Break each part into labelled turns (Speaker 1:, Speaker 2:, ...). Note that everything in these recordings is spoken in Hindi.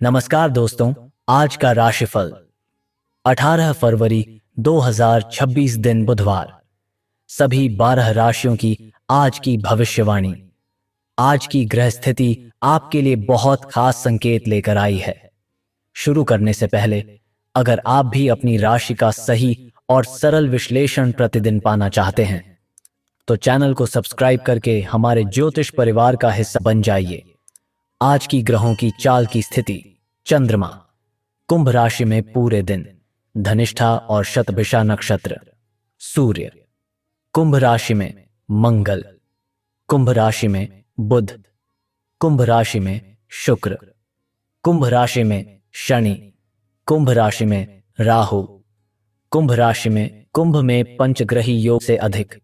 Speaker 1: नमस्कार दोस्तों, आज का राशिफल 18 फरवरी 2026 दिन बुधवार। सभी 12 राशियों की आज की भविष्यवाणी। आज की ग्रह स्थिति आपके लिए बहुत खास संकेत लेकर आई है। शुरू करने से पहले, अगर आप भी अपनी राशि का सही और सरल विश्लेषण प्रतिदिन पाना चाहते हैं, तो चैनल को सब्सक्राइब करके हमारे ज्योतिष परिवार का हिस्सा बन जाइए। आज की ग्रहों की चाल की स्थिति। चंद्रमा कुंभ राशि में पूरे दिन, धनिष्ठा और शतभिषा नक्षत्र। सूर्य कुंभ राशि में, मंगल कुंभ राशि में, बुध कुंभ राशि में, शुक्र कुंभ राशि में, शनि कुंभ राशि में, राहु कुंभ राशि में। कुंभ में पंचग्रही योग से अधिक।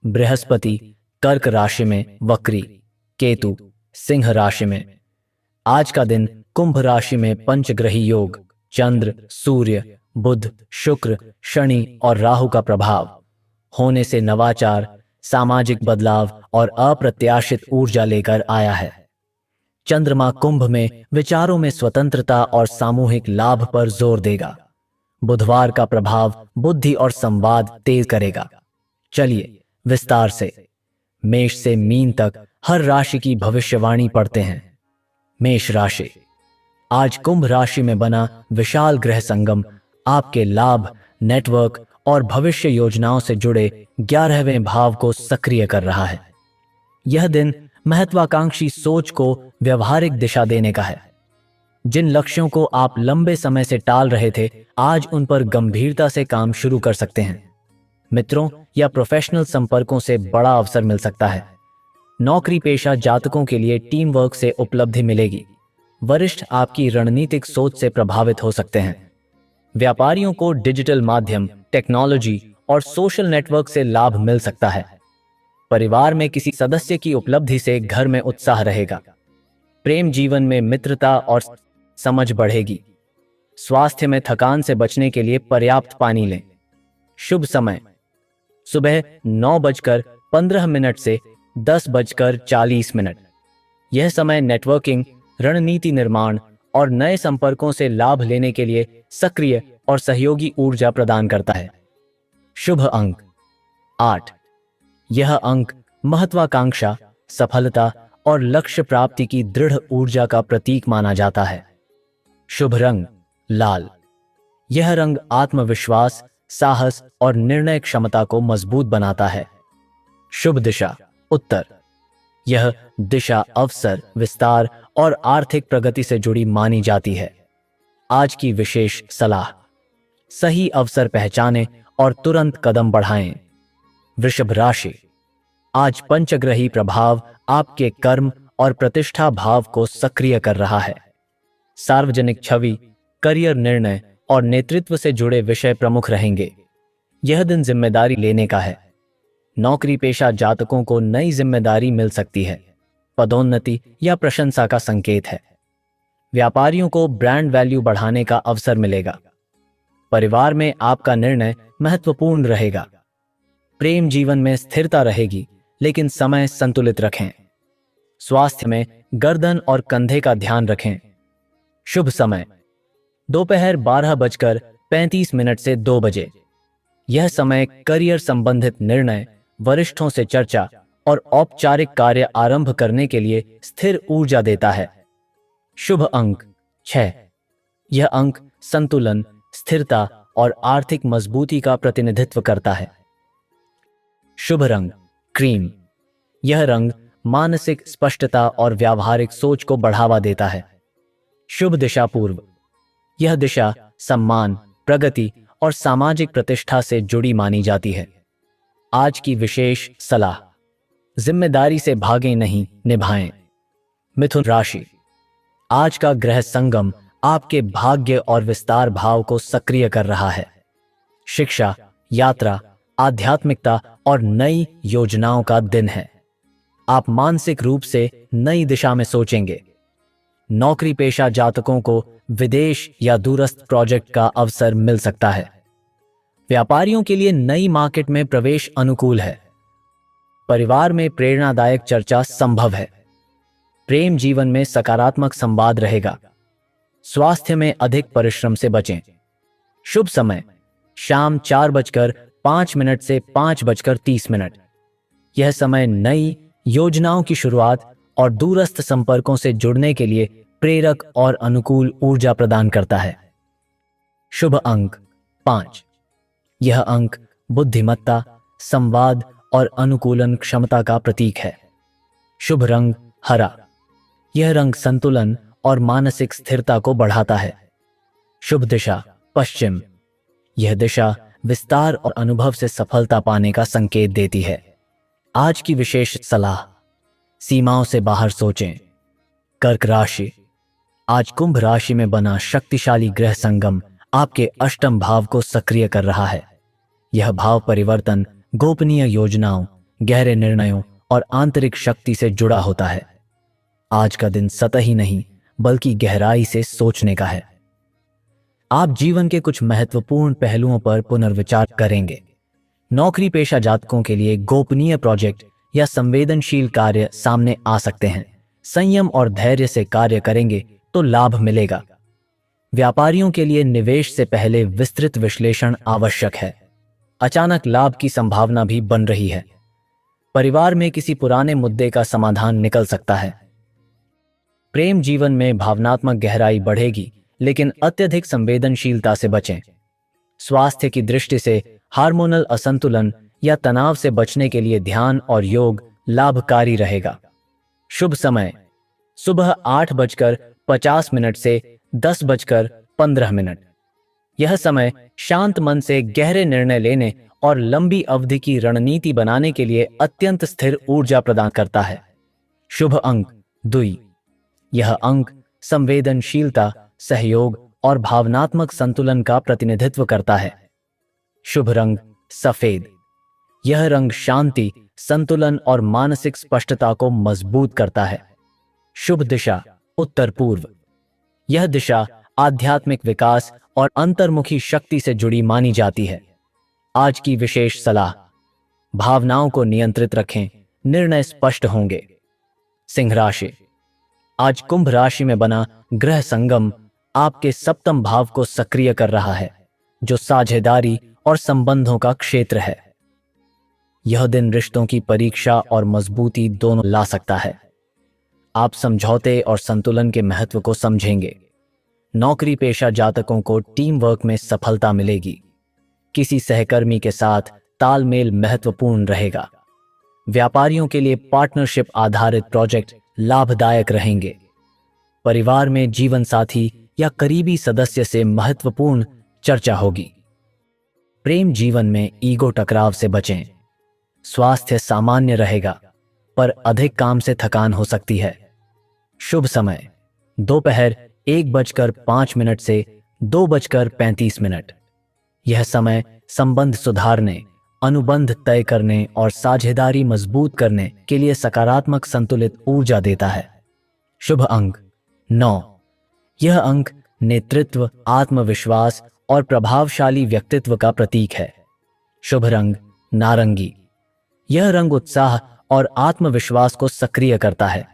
Speaker 1: बृहस्पति कर्क राशि में वक्री, केतु सिंह राशि में। आज का दिन कुंभ राशि में पंचग्रही योग, चंद्र, सूर्य, बुध, शुक्र, शनि और राहु का प्रभाव होने से नवाचार, सामाजिक बदलाव और अप्रत्याशित ऊर्जा लेकर आया है। चंद्रमा कुंभ में विचारों में स्वतंत्रता और सामूहिक लाभ पर जोर देगा। बुधवार का प्रभाव बुद्धि और संवाद तेज करेगा। चलिए विस्तार से मेष से मीन तक हर राशि की भविष्यवाणी पढ़ते हैं। मेष राशि। आज कुंभ राशि में बना विशाल ग्रह संगम आपके लाभ, नेटवर्क और भविष्य योजनाओं से जुड़े 11वें भाव को सक्रिय कर रहा है। यह दिन महत्वाकांक्षी सोच को व्यवहारिक दिशा देने का है। जिन लक्ष्यों को आप लंबे समय से टाल रहे थे, आज उन पर गंभीरता से काम शुरू कर सकते हैं। मित्रों या प्रोफेशनल संपर्कों से बड़ा अवसर मिल सकता है। नौकरी पेशा जातकों के लिए टीम वर्क से उपलब्धि मिलेगी। वरिष्ठ आपकी रणनीतिक सोच से प्रभावित हो सकते हैं। व्यापारियों को डिजिटल माध्यम, टेक्नोलॉजी और सोशल नेटवर्क से लाभ मिल सकता है। परिवार में किसी सदस्य की उपलब्धि से घर में उत्साह रहेगा। प्रेम जीवन में मित्रता और समझ बढ़ेगी। स्वास्थ्य में थकान से बचने के लिए पर्याप्त पानी लें। शुभ समय सुबह 9:15 से 10:40। यह समय नेटवर्किंग, रणनीति निर्माण और नए संपर्कों से लाभ लेने के लिए सक्रिय और सहयोगी ऊर्जा प्रदान करता है। शुभ अंक 8। यह अंक महत्वाकांक्षा, सफलता और लक्ष्य प्राप्ति की दृढ़ ऊर्जा का प्रतीक माना जाता है। शुभ रंग लाल। यह रंग आत्मविश्वास, साहस और निर्णय क्षमता को मजबूत बनाता है। शुभ दिशा उत्तर। यह दिशा अवसर, विस्तार और आर्थिक प्रगति से जुड़ी मानी जाती है। आज की विशेष सलाह। सही अवसर पहचानें और तुरंत कदम बढ़ाएं। वृषभ राशि। आज पंचग्रही प्रभाव आपके कर्म और प्रतिष्ठा भाव को सक्रिय कर रहा है। सार्वजनिक छवि, करियर निर्णय और नेतृत्व से जुड़े विषय प्रमुख रहेंगे। यह दिन जिम्मेदारी लेने का है। नौकरी पेशा जातकों को नई जिम्मेदारी मिल सकती है। पदोन्नति या प्रशंसा का संकेत है। व्यापारियों को ब्रांड वैल्यू बढ़ाने का अवसर मिलेगा। परिवार में आपका निर्णय महत्वपूर्ण रहेगा। प्रेम जीवन में स्थिरता रहेगी, लेकिन समय संतुलित रखें। स्वास्थ्य में गर्दन और कंधे का ध्यान रखें। शुभ समय दोपहर 12:35 से 2 बजे। यह समय करियर संबंधित निर्णय, वरिष्ठों से चर्चा और औपचारिक कार्य आरंभ करने के लिए स्थिर ऊर्जा देता है। शुभ अंक 6। यह अंक संतुलन, स्थिरता और आर्थिक मजबूती का प्रतिनिधित्व करता है। शुभ रंग क्रीम। यह रंग मानसिक स्पष्टता और व्यावहारिक सोच को बढ़ावा देता है। शुभ दिशा पूर्व। यह दिशा सम्मान, प्रगति और सामाजिक प्रतिष्ठा से जुड़ी मानी जाती है। आज की विशेष सलाह। जिम्मेदारी से भागें नहीं, निभाएं। मिथुन राशि। आज का ग्रह संगम आपके भाग्य और विस्तार भाव को सक्रिय कर रहा है। शिक्षा, यात्रा, आध्यात्मिकता और नई योजनाओं का दिन है। आप मानसिक रूप से नई दिशा में सोचेंगे। नौकरी पेशा जातकों को विदेश या दूरस्थ प्रोजेक्ट का अवसर मिल सकता है। व्यापारियों के लिए नई मार्केट में प्रवेश अनुकूल है। परिवार में प्रेरणादायक चर्चा संभव है। प्रेम जीवन में सकारात्मक संवाद रहेगा। स्वास्थ्य में अधिक परिश्रम से बचें। शुभ समय शाम 4:05 से 5:30। यह समय नई योजनाओं की शुरुआत और दूरस्थ संपर्कों से जुड़ने के लिए प्रेरक और अनुकूल ऊर्जा प्रदान करता है। शुभ अंक 5। यह अंक बुद्धिमत्ता, संवाद और अनुकूलन क्षमता का प्रतीक है। शुभ रंग हरा। यह रंग संतुलन और मानसिक स्थिरता को बढ़ाता है। शुभ दिशा पश्चिम। यह दिशा विस्तार और अनुभव से सफलता पाने का संकेत देती है। आज की विशेष सलाह, सीमाओं से बाहर सोचें। कर्क राशि, आज कुंभ राशि में बना शक्तिशाली ग्रह संगम आपके अष्टम भाव को सक्रिय कर रहा है। यह भाव परिवर्तन, गोपनीय योजनाओं, गहरे निर्णयों और आंतरिक शक्ति से जुड़ा होता है। आज का दिन सतही नहीं बल्कि गहराई से सोचने का है। आप जीवन के कुछ महत्वपूर्ण पहलुओं पर पुनर्विचार करेंगे। नौकरी पेशा जातकों के लिए गोपनीय प्रोजेक्ट या संवेदनशील कार्य सामने आ सकते हैं। संयम और धैर्य से कार्य करेंगे तो लाभ मिलेगा। व्यापारियों के लिए निवेश से पहले विस्तृत विश्लेषण आवश्यक है। अचानक लाभ की संभावना भी बन रही है। परिवार में किसी पुराने मुद्दे का समाधान निकल सकता है। प्रेम जीवन में भावनात्मक गहराई बढ़ेगी, लेकिन अत्यधिक संवेदनशीलता से बचें। स्वास्थ्य की दृष्टि से हार्मोनल असंतुलन या तनाव से बचने के लिए ध्यान और योग लाभकारी रहेगा। शुभ समय सुबह 8:50 से 10:15। यह समय शांत मन से गहरे निर्णय लेने और लंबी अवधि की रणनीति बनाने के लिए अत्यंत स्थिर ऊर्जा प्रदान करता है। शुभ अंक 2। यह अंक संवेदनशीलता, सहयोग और भावनात्मक संतुलन का प्रतिनिधित्व करता है। शुभ रंग सफेद। यह रंग शांति, संतुलन और मानसिक स्पष्टता को मजबूत करता है। शुभ दिशा उत्तर पूर्व। यह दिशा आध्यात्मिक विकास और अंतर्मुखी शक्ति से जुड़ी मानी जाती है। आज की विशेष सलाह, भावनाओं को नियंत्रित रखें, निर्णय स्पष्ट होंगे। सिंह राशि, आज कुंभ राशि में बना ग्रह संगम आपके सप्तम भाव को सक्रिय कर रहा है, जो साझेदारी और संबंधों का क्षेत्र है। यह दिन रिश्तों की परीक्षा और मजबूती दोनों ला सकता है। आप समझौते और संतुलन के महत्व को समझेंगे। नौकरी पेशा जातकों को टीम वर्क में सफलता मिलेगी। किसी सहकर्मी के साथ तालमेल महत्वपूर्ण रहेगा। व्यापारियों के लिए पार्टनरशिप आधारित प्रोजेक्ट लाभदायक रहेंगे। परिवार में जीवन साथी या करीबी सदस्य से महत्वपूर्ण चर्चा होगी। प्रेम जीवन में ईगो टकराव से बचें। स्वास्थ्य सामान्य रहेगा, पर अधिक काम से थकान हो सकती है। शुभ समय दोपहर 1:05 से 2:35। यह समय संबंध सुधारने, अनुबंध तय करने और साझेदारी मजबूत करने के लिए सकारात्मक संतुलित ऊर्जा देता है। शुभ अंक 9। यह अंक नेतृत्व, आत्मविश्वास और प्रभावशाली व्यक्तित्व का प्रतीक है। शुभ रंग नारंगी। यह रंग उत्साह और आत्मविश्वास को सक्रिय करता है।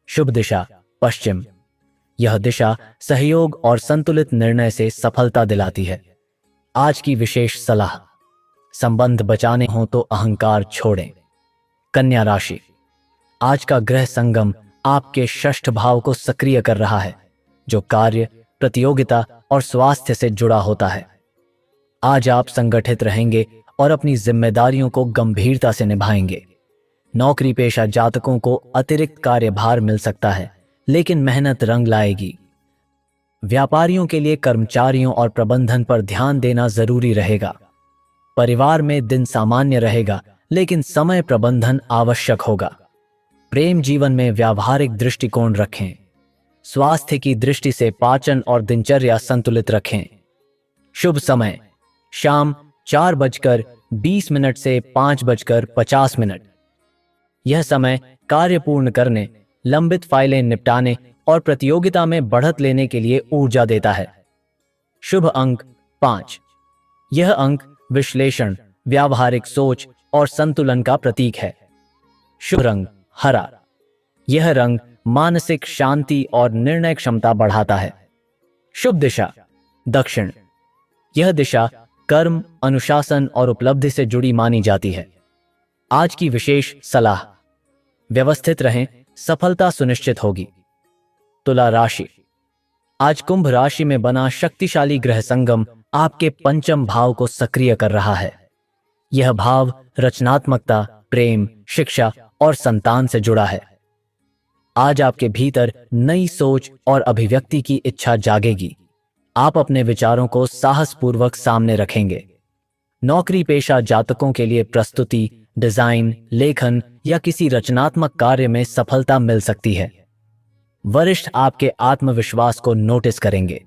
Speaker 1: शुभ दिशा पश्चिम। यह दिशा सहयोग और संतुलित निर्णय से सफलता दिलाती है। आज की विशेष सलाह, संबंध बचाने हो तो अहंकार छोड़ें। कन्या राशि, आज का ग्रह संगम आपके षष्ठ भाव को सक्रिय कर रहा है, जो कार्य, प्रतियोगिता और स्वास्थ्य से जुड़ा होता है। आज आप संगठित रहेंगे और अपनी जिम्मेदारियों को गंभीरता से निभाएंगे। नौकरी पेशा जातकों को अतिरिक्त कार्यभार मिल सकता है, लेकिन मेहनत रंग लाएगी। व्यापारियों के लिए कर्मचारियों और प्रबंधन पर ध्यान देना जरूरी रहेगा। परिवार में दिन सामान्य रहेगा, लेकिन समय प्रबंधन आवश्यक होगा। प्रेम जीवन में व्यावहारिक दृष्टिकोण रखें। स्वास्थ्य की दृष्टि से पाचन और दिनचर्या संतुलित रखें। शुभ समय शाम 4:20 से 5:50। यह समय कार्य पूर्ण करने, लंबित फाइलें निपटाने और प्रतियोगिता में बढ़त लेने के लिए ऊर्जा देता है। शुभ अंक 5। यह अंक विश्लेषण, व्यावहारिक सोच और संतुलन का प्रतीक है। शुभ रंग हरा। यह रंग मानसिक शांति और निर्णय क्षमता बढ़ाता है। शुभ दिशा दक्षिण। यह दिशा कर्म, अनुशासन और उपलब्धि से जुड़ी मानी जाती है। आज की विशेष सलाह, व्यवस्थित रहें, सफलता सुनिश्चित होगी। तुला राशि। आज कुंभ राशि में बना शक्तिशाली ग्रह संगम आपके पंचम भाव को सक्रिय कर रहा है। यह भाव रचनात्मकता, प्रेम, शिक्षा और संतान से जुड़ा है। आज आपके भीतर नई सोच और अभिव्यक्ति की इच्छा जागेगी। आप अपने विचारों को साहसपूर्वक सामने रखेंगे। नौकरी पेशा जातकों के लिए प्रस्तुति, डिजाइन, लेखन या किसी रचनात्मक कार्य में सफलता मिल सकती है। वरिष्ठ आपके आत्मविश्वास को नोटिस करेंगे।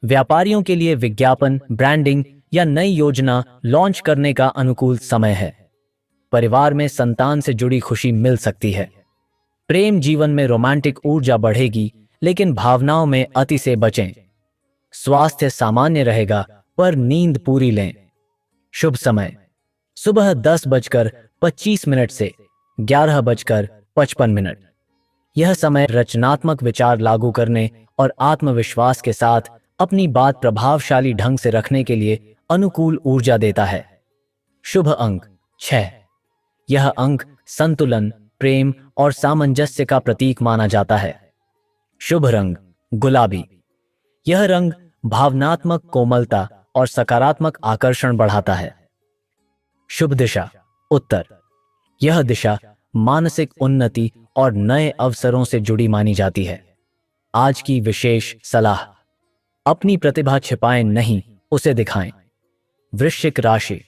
Speaker 1: व्यापारियों के लिए विज्ञापन, ब्रांडिंग या नई योजना लॉन्च करने का अनुकूल समय है। परिवार में संतान से जुड़ी खुशी मिल सकती है। प्रेम जीवन में रोमांटिक ऊर्जा बढ़ेगी, लेकिन भावनाओं में अति से बचें। स्वास्थ्य सामान्य रहेगा, पर नींद पूरी लें। शुभ समय सुबह 10:25 से 11:55। यह समय रचनात्मक विचार लागू करने और आत्मविश्वास के साथ अपनी बात प्रभावशाली ढंग से रखने के लिए अनुकूल ऊर्जा देता है। शुभ अंक 6। यह अंक संतुलन, प्रेम और सामंजस्य का प्रतीक माना जाता है। शुभ रंग गुलाबी। यह रंग भावनात्मक कोमलता और सकारात्मक आकर्षण बढ़ाता है। शुभ दिशा उत्तर। यह दिशा मानसिक उन्नति और नए अवसरों से जुड़ी मानी जाती है। आज की विशेष सलाह, अपनी प्रतिभा छिपाएं नहीं, उसे दिखाएं। वृश्चिक राशि।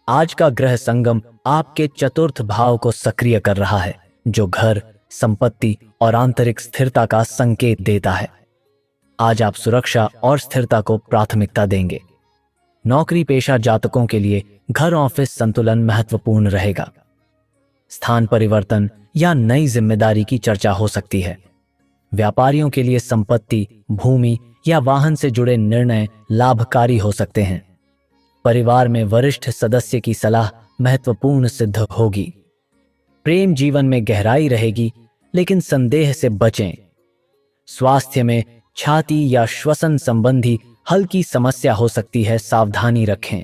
Speaker 1: आज का ग्रह संगम आपके चतुर्थ भाव को सक्रिय कर रहा है, जो घर, संपत्ति और आंतरिक स्थिरता का संकेत देता है। आज आप सुरक्षा और स्थिरता को प्राथमिकता देंगे। नौकरी पेशा जातकों के लिए घर ऑफिस संतुलन महत्वपूर्ण रहेगा। स्थान परिवर्तन या नई जिम्मेदारी की चर्चा हो सकती है। व्यापारियों के लिए संपत्ति, भूमि या वाहन से जुड़े निर्णय लाभकारी हो सकते हैं। परिवार में वरिष्ठ सदस्य की सलाह महत्वपूर्ण सिद्ध होगी। प्रेम जीवन में गहराई रहेगी, लेकिन संदेह से बचें। स्वास्थ्य में छाती या श्वसन संबंधी हल्की समस्या हो सकती है, सावधानी रखें।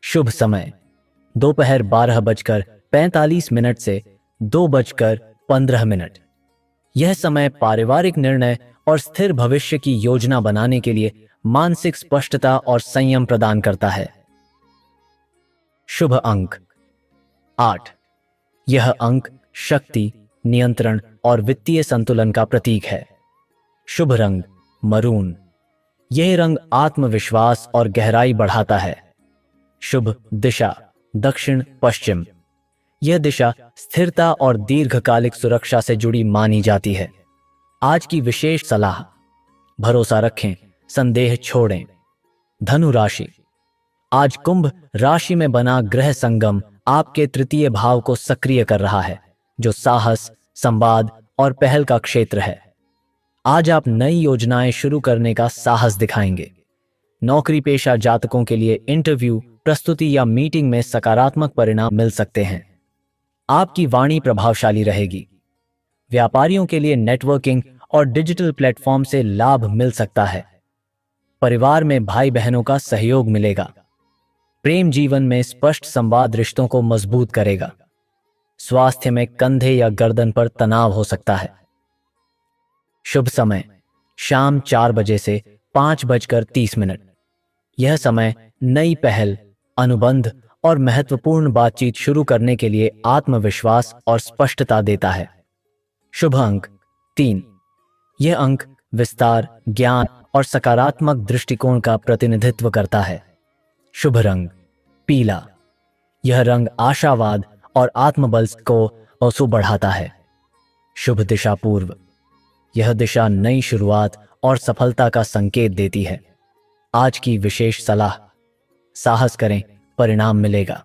Speaker 1: शुभ समय दोपहर 12:45 से 2:15। यह समय पारिवारिक निर्णय और स्थिर भविष्य की योजना बनाने के लिए मानसिक स्पष्टता और संयम प्रदान करता है। शुभ अंक 8। यह अंक शक्ति, नियंत्रण और वित्तीय संतुलन का प्रतीक है। शुभ रंग मरून। यह रंग आत्मविश्वास और गहराई बढ़ाता है। शुभ दिशा दक्षिण पश्चिम। यह दिशा स्थिरता और दीर्घकालिक सुरक्षा से जुड़ी मानी जाती है। आज की विशेष सलाह, भरोसा रखें, संदेह छोड़ें। धनु राशि। आज कुंभ राशि में बना ग्रह संगम आपके तृतीय भाव को सक्रिय कर रहा है, जो साहस, संवाद और पहल का क्षेत्र है। आज आप नई योजनाएं शुरू करने का साहस दिखाएंगे। नौकरी पेशा जातकों के लिए इंटरव्यू, प्रस्तुति या मीटिंग में सकारात्मक परिणाम मिल सकते हैं। आपकी वाणी प्रभावशाली रहेगी। व्यापारियों के लिए नेटवर्किंग और डिजिटल प्लेटफॉर्म से लाभ मिल सकता है। परिवार में भाई बहनों का सहयोग मिलेगा। प्रेम जीवन में स्पष्ट संवाद रिश्तों को मजबूत करेगा। स्वास्थ्य में कंधे या गर्दन पर तनाव हो सकता है। शुभ समय शाम 4 बजे से 5:30। यह समय नई पहल, अनुबंध और महत्वपूर्ण बातचीत शुरू करने के लिए आत्मविश्वास और स्पष्टता देता है। शुभ अंक 3। यह अंक विस्तार, ज्ञान और सकारात्मक दृष्टिकोण का प्रतिनिधित्व करता है। शुभ रंग पीला। यह रंग आशावाद और आत्मबल को औसु बढ़ाता है। शुभ दिशा पूर्व। यह दिशा नई शुरुआत और सफलता का संकेत देती है। आज की विशेष सलाह, साहस करें, परिणाम मिलेगा।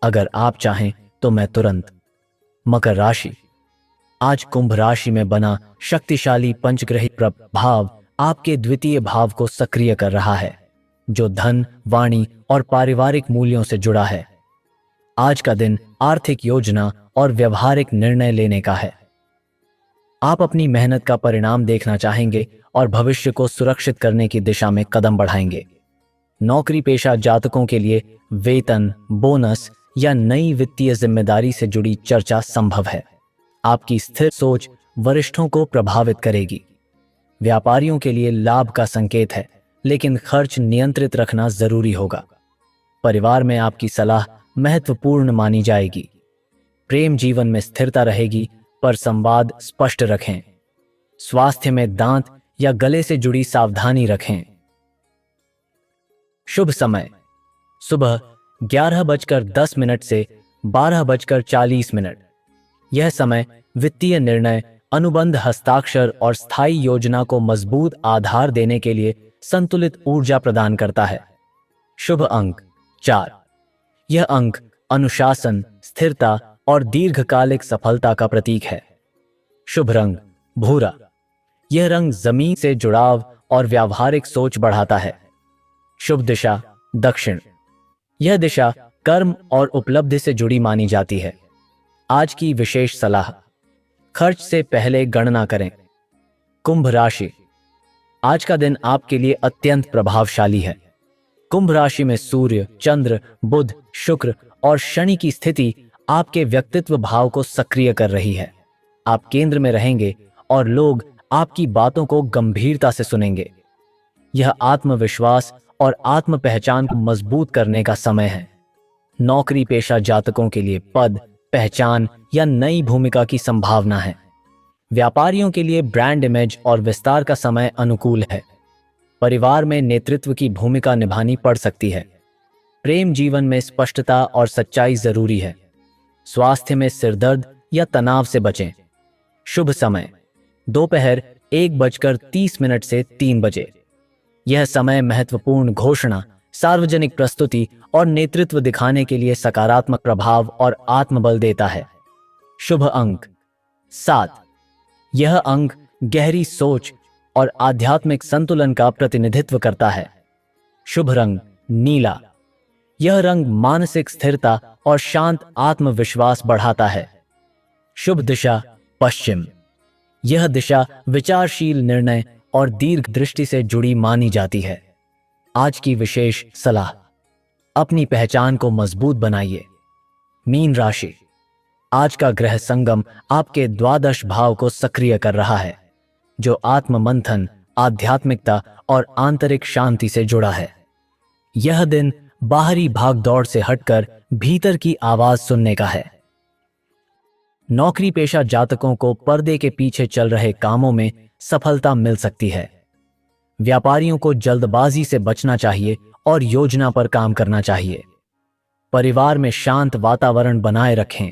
Speaker 1: अगर आप चाहें तो मैं तुरंत। मकर राशि। आज कुंभ राशि में बना शक्तिशाली पंचग्रही प्रभाव आपके द्वितीय भाव को सक्रिय कर रहा है, जो धन, वाणी और पारिवारिक मूल्यों से जुड़ा है। आज का दिन आर्थिक योजना और व्यवहारिक निर्णय लेने का है। आप अपनी मेहनत का परिणाम देखना चाहेंगे और भविष्य को सुरक्षित करने की दिशा में कदम बढ़ाएंगे। नौकरी पेशा जातकों के लिए वेतन, बोनस या नई वित्तीय जिम्मेदारी से जुड़ी चर्चा संभव है। आपकी स्थिर सोच वरिष्ठों को प्रभावित करेगी। व्यापारियों के लिए लाभ का संकेत है, लेकिन खर्च नियंत्रित रखना जरूरी होगा। परिवार में आपकी सलाह महत्वपूर्ण मानी जाएगी। प्रेम जीवन में स्थिरता रहेगी, पर संवाद स्पष्ट रखें। स्वास्थ्य में दांत या गले से जुड़ी सावधानी रखें। शुभ समय सुबह 11:10 से 12:40। यह समय वित्तीय निर्णय, अनुबंध हस्ताक्षर और स्थायी योजना को मजबूत आधार देने के लिए संतुलित ऊर्जा प्रदान करता है। शुभ अंक 4। यह अंक अनुशासन, स्थिरता और दीर्घकालिक सफलता का प्रतीक है। शुभ रंग भूरा। यह रंग जमीन से जुड़ाव और व्यावहारिक सोच बढ़ाता है। शुभ दिशा दक्षिण। यह दिशा कर्म और उपलब्धि से जुड़ी मानी जाती है। आज की विशेष सलाह, खर्च से पहले गणना करें। कुंभ राशि। आज का दिन आपके लिए अत्यंत प्रभावशाली है। कुंभ राशि में सूर्य, चंद्र, बुध, शुक्र और शनि की स्थिति आपके व्यक्तित्व भाव को सक्रिय कर रही है। आप केंद्र में रहेंगे और लोग आपकी बातों को गंभीरता से सुनेंगे। यह आत्मविश्वास और आत्म पहचान को मजबूत करने का समय है। नौकरी पेशा जातकों के लिए पद, पहचान या नई भूमिका की संभावना है। व्यापारियों के लिए ब्रांड इमेज और विस्तार का समय अनुकूल है। परिवार में नेतृत्व की भूमिका निभानी पड़ सकती है। प्रेम जीवन में स्पष्टता और सच्चाई जरूरी है। स्वास्थ्य में सिरदर्द या तनाव से बचें। शुभ समय दोपहर 1:30 से 3 बजे। यह समय महत्वपूर्ण घोषणा, सार्वजनिक प्रस्तुति और नेतृत्व दिखाने के लिए सकारात्मक प्रभाव और आत्मबल देता है। शुभ अंक 7। यह अंक गहरी सोच और आध्यात्मिक संतुलन का प्रतिनिधित्व करता है। शुभ रंग नीला। यह रंग मानसिक स्थिरता और शांत आत्मविश्वास बढ़ाता है। शुभ दिशा पश्चिम। यह दिशा विचारशील निर्णय और दीर्घ दृष्टि से जुड़ी मानी जाती है। आज की विशेष सलाह, अपनी पहचान को मजबूत बनाइए। मीन राशि। आज का ग्रह संगम आपके द्वादश भाव को सक्रिय कर रहा है, जो आत्म मंथन, आध्यात्मिकता और आंतरिक शांति से जुड़ा है। यह दिन बाहरी भागदौड़ से हटकर भीतर की आवाज सुनने का है। नौकरी पेशा जातकों को पर्दे के पीछे चल रहे कामों में सफलता मिल सकती है। व्यापारियों को जल्दबाजी से बचना चाहिए और योजना पर काम करना चाहिए। परिवार में शांत वातावरण बनाए रखें।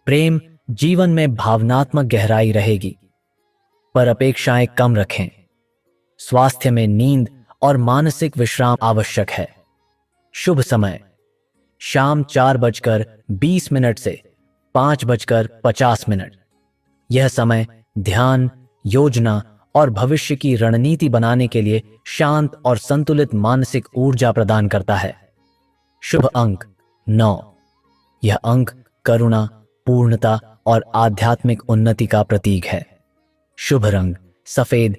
Speaker 1: प्रेम जीवन में भावनात्मक गहराई रहेगी, पर अपेक्षाएं कम रखें। स्वास्थ्य में नींद और मानसिक विश्राम आवश्यक है। शुभ समय शाम 4:20 से 5:50। यह समय ध्यान, योजना और भविष्य की रणनीति बनाने के लिए शांत और संतुलित मानसिक ऊर्जा प्रदान करता है। शुभ अंक 9। यह अंक करुणा, पूर्णता और आध्यात्मिक उन्नति का प्रतीक है। शुभ रंग सफेद।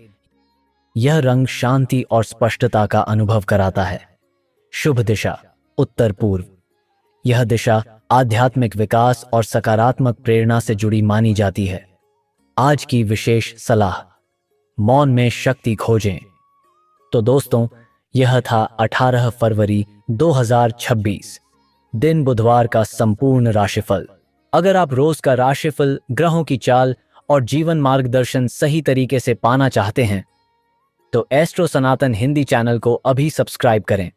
Speaker 1: यह रंग शांति और स्पष्टता का अनुभव कराता है। शुभ दिशा उत्तर पूर्व। यह दिशा आध्यात्मिक विकास और सकारात्मक प्रेरणा से जुड़ी मानी जाती है। आज की विशेष सलाह, मौन में शक्ति खोजें। तो दोस्तों, यह था 18 फरवरी 2026 दिन बुधवार का संपूर्ण राशिफल। अगर आप रोज का राशिफल, ग्रहों की चाल और जीवन मार्गदर्शन सही तरीके से पाना चाहते हैं, तो एस्ट्रो सनातन हिंदी चैनल को अभी सब्सक्राइब करें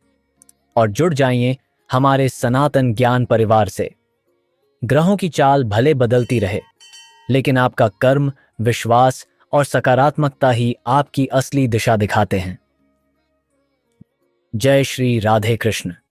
Speaker 1: और जुड़ जाइए हमारे सनातन ज्ञान परिवार से। ग्रहों की चाल भले बदलती रहे, लेकिन आपका कर्म, विश्वास और सकारात्मकता ही आपकी असली दिशा दिखाते हैं। जय श्री राधे कृष्ण।